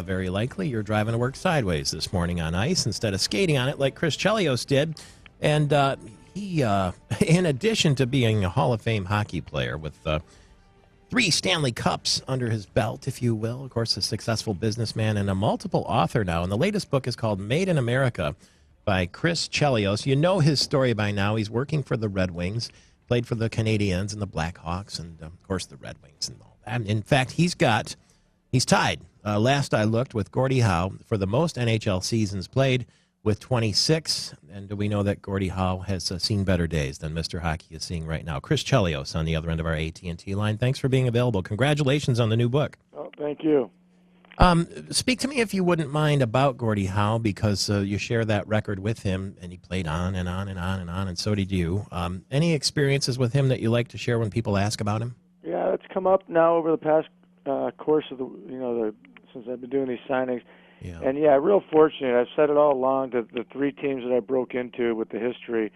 very likely you're driving to work sideways this morning on ice instead of skating on it like Chris Chellos did. And he, in addition to being a Hall of Fame hockey player with 3 Stanley Cups under his belt, if you will, of course, a successful businessman and a multiple author now. And the latest book is called Made in America by Chris Chellos. You know his story by now. He's working for the Red Wings, played for the Canadiens and the Blackhawks, and, of course, the Red Wings and all that. In fact, he's tied, last I looked, with Gordie Howe for the most NHL seasons played with 26. And we know that Gordie Howe has seen better days than Mr. Hockey is seeing right now. Chris Chellos on the other end of our AT&T line. Thanks for being available. Congratulations on the new book. Oh, thank you. Speak to me, if you wouldn't mind, about Gordie Howe, because you share that record with him, and he played on and on and on and on, and so did you. Any experiences with him that you like to share when people ask about him? Yeah, it's come up now over the past course of since I've been doing these signings. Yeah. And yeah, real fortunate. I've said it all along, that the 3 teams that I broke into with the history,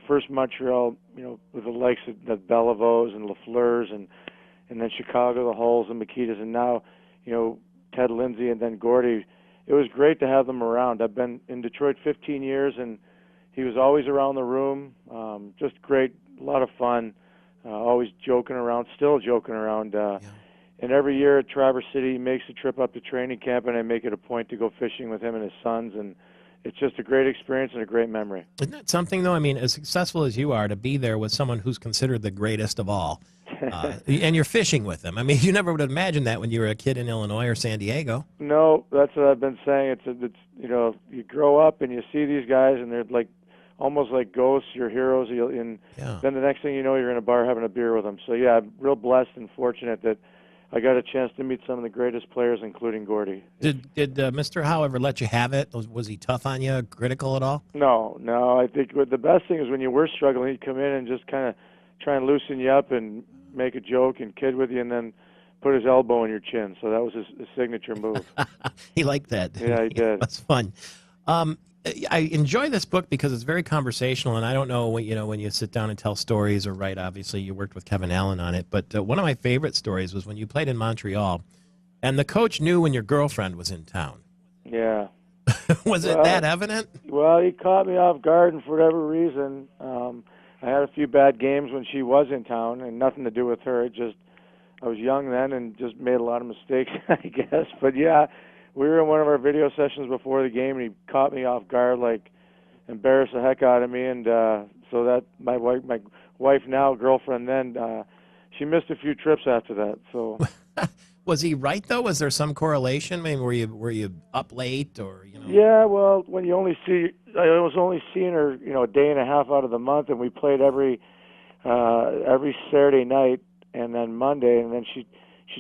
first Montreal, with the likes of the Bellevaux and Lafleurs, and then Chicago, the Hulls and Makitas, and now, Ted Lindsay and then Gordie. It was great to have them around. I've been in Detroit 15 years, and he was always around the room. Just great, a lot of fun, always joking around, still joking around. Yeah. And every year at Traverse City, he makes a trip up to training camp, and I make it a point to go fishing with him and his sons. And it's just a great experience and a great memory. Isn't that something, though? I mean, as successful as you are, to be there with someone who's considered the greatest of all, and you're fishing with them. I mean, you never would have imagined that when you were a kid in Illinois or San Diego. No, that's what I've been saying. It's you grow up and you see these guys, and they're like almost like ghosts, your heroes. And then the next thing you know, you're in a bar having a beer with them. So yeah, I'm real blessed and fortunate that I got a chance to meet some of the greatest players, including Gordie. Did Mr. Howe ever let you have it? Was he tough on you, critical at all? No. I think the best thing is when you were struggling, he'd come in and just kind of try and loosen you up and make a joke and kid with you, and then put his elbow in your chin. So that was his signature move. He liked that. Yeah, he did. That's fun. I enjoy this book because it's very conversational, and I don't know when you sit down and tell stories or write. Obviously, you worked with Kevin Allen on it, but one of my favorite stories was when you played in Montreal, and the coach knew when your girlfriend was in town. Yeah. Was it that evident? Well, he caught me off guard, and for whatever reason, I had a few bad games when she was in town, and nothing to do with her. I was young then and just made a lot of mistakes, I guess. But yeah, we were in one of our video sessions before the game, and he caught me off guard, like embarrassed the heck out of me. And so that my wife now, girlfriend then, she missed a few trips after that. So. Was he right though? Was there some correlation? I mean, were you up late or Yeah, well, when you I was only seeing her a day and a half out of the month, and we played every Saturday night and then Monday, and then she'd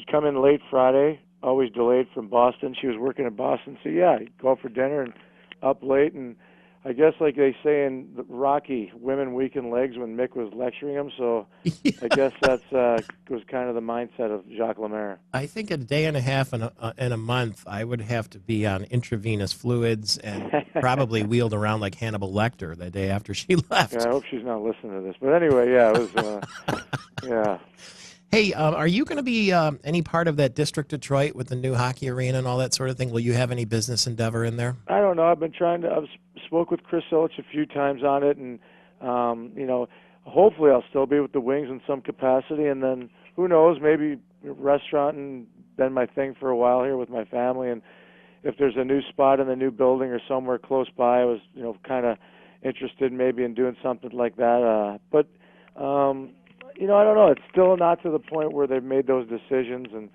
come in late Friday, always delayed from Boston. She was working in Boston, so yeah, I'd go out for dinner and up late. And I guess like they say in Rocky, women weaken legs when Mick was lecturing him. So yeah. I guess that's was kind of the mindset of Jacques Lemaire. I think a day and a half and a month, I would have to be on intravenous fluids and probably wheeled around like Hannibal Lecter the day after she left. Yeah, I hope she's not listening to this. But anyway, yeah, it was, yeah. Hey, are you going to be any part of that District Detroit with the new hockey arena and all that sort of thing? Will you have any business endeavor in there? I don't know. I've spoke with Chris Ilitch a few times on it, and hopefully I'll still be with the Wings in some capacity, and then who knows, maybe restaurant and been my thing for a while here with my family. And if there's a new spot in the new building or somewhere close by, I was kind of interested maybe in doing something like that. But I don't know. It's still not to the point where they've made those decisions. And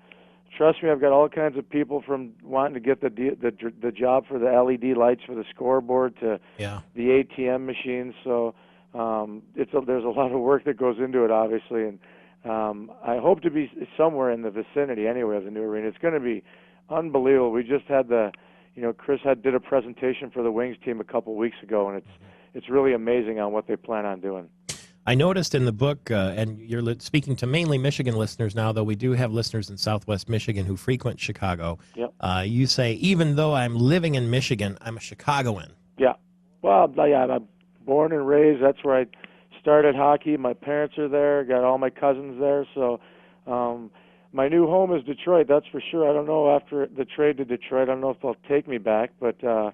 trust me, I've got all kinds of people from wanting to get the job for the LED lights for the scoreboard to the ATM machines. So there's a lot of work that goes into it, obviously. And I hope to be somewhere in the vicinity anyway of the new arena. It's going to be unbelievable. We just had Chris did a presentation for the Wings team a couple weeks ago, and it's really amazing on what they plan on doing. I noticed in the book, and you're speaking to mainly Michigan listeners now, though we do have listeners in Southwest Michigan who frequent Chicago. Yep. You say, even though I'm living in Michigan, I'm a Chicagoan. Yeah. Well, yeah, I'm born and raised. That's where I started hockey. My parents are there. Got all my cousins there. So my new home is Detroit, that's for sure. I don't know after the trade to Detroit, I don't know if they'll take me back, but I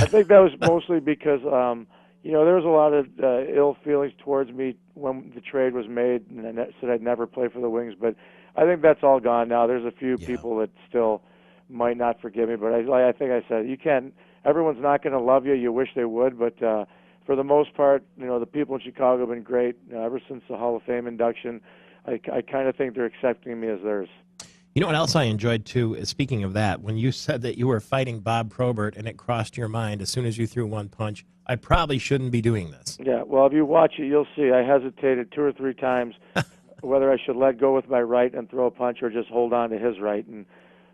think that was mostly because there was a lot of ill feelings towards me when the trade was made, and I said I'd never play for the Wings. But I think that's all gone now. There's a few people that still might not forgive me, but I think I said you can't. Everyone's not going to love you. You wish they would, but for the most part, the people in Chicago have been great ever since the Hall of Fame induction. I kind of think they're accepting me as theirs. You know what else I enjoyed, too, speaking of that, when you said that you were fighting Bob Probert and it crossed your mind as soon as you threw one punch, I probably shouldn't be doing this. Yeah, well, if you watch it, you'll see I hesitated 2 or 3 times whether I should let go with my right and throw a punch or just hold on to his right. And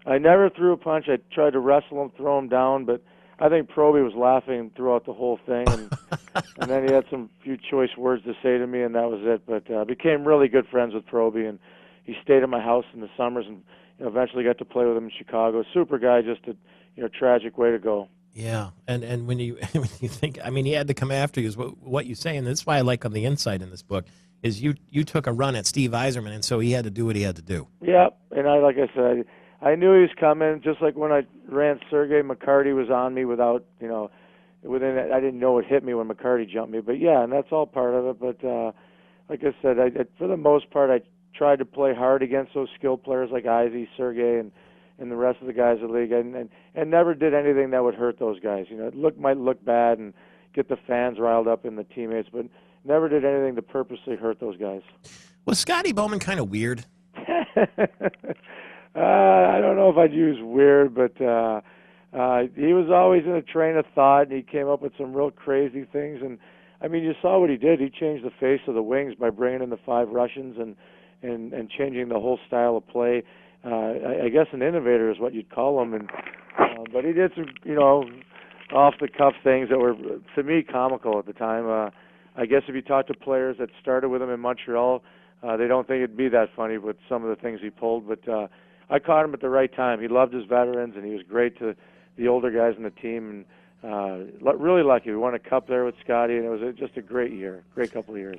I never threw a punch. I tried to wrestle him, throw him down, but I think Proby was laughing throughout the whole thing. And then he had some few choice words to say to me, and that was it. But I became really good friends with Proby, and he stayed at my house in the summers, and eventually got to play with him in Chicago. Super guy, just a tragic way to go. Yeah, and when you think, I mean, he had to come after you is what you say, and that's why I like on the inside in this book is you took a run at Steve Yzerman, and so he had to do what he had to do. Yeah, and like I said, I knew he was coming. Just like when I ran Sergei, McCarty was on me without, within I didn't know it hit me when McCarty jumped me. But yeah, and that's all part of it. But like I said, for the most part, I tried to play hard against those skilled players like Izzy, Sergei, and the rest of the guys in the league, and never did anything that would hurt those guys. It might look bad and get the fans riled up and the teammates, but never did anything to purposely hurt those guys. Was Scotty Bowman kind of weird? I don't know if I'd use weird, but he was always in a train of thought, and he came up with some real crazy things. And I mean, you saw what he did. He changed the face of the Wings by bringing in the 5 Russians and changing the whole style of play. I guess an innovator is what you'd call him. And but he did some, off the cuff things that were, to me, comical at the time. I guess if you talk to players that started with him in Montreal, they don't think it'd be that funny with some of the things he pulled. But I caught him at the right time. He loved his veterans, and he was great to the older guys in the team. And really lucky. We won a cup there with Scotty, and it was just a great year, great couple of years.